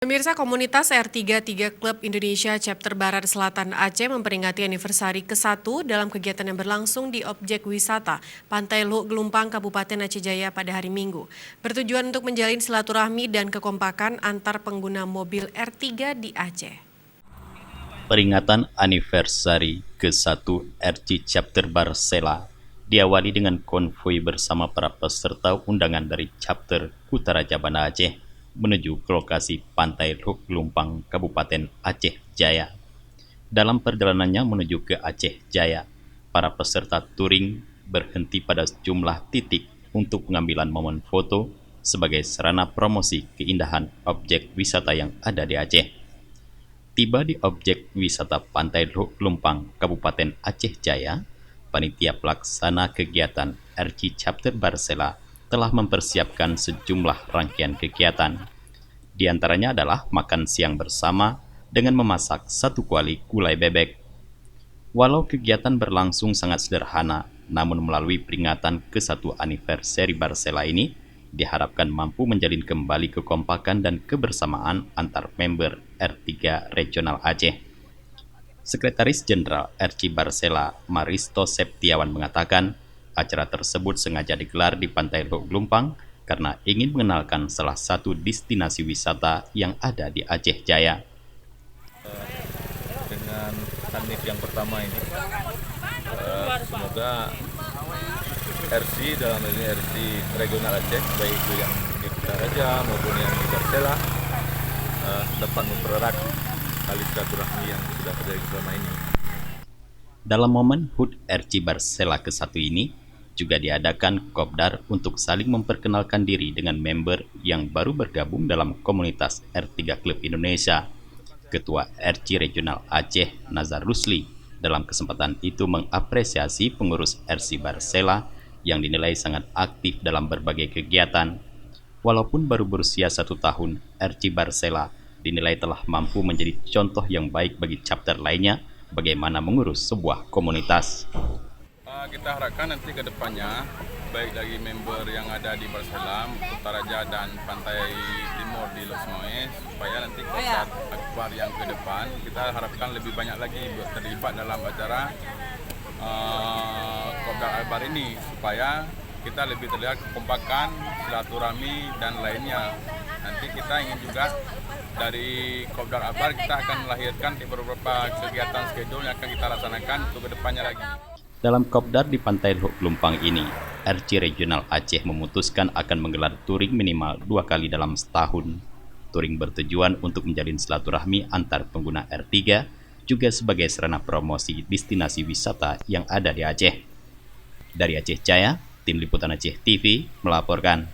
Pemirsa, komunitas R33 Klub Indonesia Chapter Barat Selatan Aceh memperingati anniversary ke-1 dalam kegiatan yang berlangsung di objek wisata Pantai Luhuk Gelumpang, Kabupaten Aceh Jaya pada hari Minggu. Bertujuan untuk menjalin silaturahmi dan kekompakan antar pengguna mobil R3 di Aceh. Peringatan anniversary ke-1 RC Chapter Barsela diawali dengan konvoi bersama para peserta undangan dari Chapter Kutaraja Banda Aceh menuju ke lokasi Pantai Luhuk Gelumpang, Kabupaten Aceh Jaya. Dalam perjalanannya menuju ke Aceh Jaya, para peserta touring berhenti pada sejumlah titik untuk pengambilan momen foto sebagai sarana promosi keindahan objek wisata yang ada di Aceh. Tiba di objek wisata Pantai Luhuk Gelumpang, Kabupaten Aceh Jaya, panitia pelaksana kegiatan RC Chapter Barsela telah mempersiapkan sejumlah rangkaian kegiatan. Di antaranya adalah makan siang bersama dengan memasak 1 kuali gulai bebek. Walau kegiatan berlangsung sangat sederhana, namun melalui peringatan ke-1 anniversary Barsela ini, diharapkan mampu menjalin kembali kekompakan dan kebersamaan antar member R3 Regional Aceh. Sekretaris Jenderal RC Barsela, Maristo Septiawan mengatakan, acara tersebut sengaja digelar di Pantai Luhuk Gelumpang karena ingin mengenalkan salah satu destinasi wisata yang ada di Aceh Jaya. Dengan hanif yang pertama ini, semoga RC dalam ini RC Regional Aceh, baik itu yang di Kutaraja maupun yang di Barsela, dapat mempererat tali silaturahmi yang sudah terjadi selama ini. Dalam momen HUT RC Barsela ke-1 ini, juga diadakan kopdar untuk saling memperkenalkan diri dengan member yang baru bergabung dalam komunitas R3 Klub Indonesia. Ketua RC Regional Aceh, Nazar Rusli, dalam kesempatan itu mengapresiasi pengurus RC Barsela yang dinilai sangat aktif dalam berbagai kegiatan. Walaupun baru berusia 1 tahun, RC Barsela dinilai telah mampu menjadi contoh yang baik bagi chapter lainnya bagaimana mengurus sebuah komunitas. Kita harapkan nanti ke depannya, baik dari member yang ada di Barsela, Kutaraja dan Pantai Timur di Los Moes, supaya nanti Kopdar Akbar yang ke depan, kita harapkan lebih banyak lagi terlibat dalam acara Kopdar Akbar ini, supaya kita lebih terlihat kekompakan, silaturahmi, dan lainnya. Nanti kita ingin juga dari Kopdar Akbar kita akan melahirkan beberapa kegiatan schedule yang akan kita laksanakan untuk ke depannya lagi. Dalam kopdar di Pantai Luhuk Gelumpang ini, RC Regional Aceh memutuskan akan menggelar touring minimal 2 kali dalam setahun. Touring bertujuan untuk menjalin silaturahmi antar pengguna R3, juga sebagai sarana promosi destinasi wisata yang ada di Aceh. Dari Aceh Jaya, Tim Liputan Aceh TV melaporkan.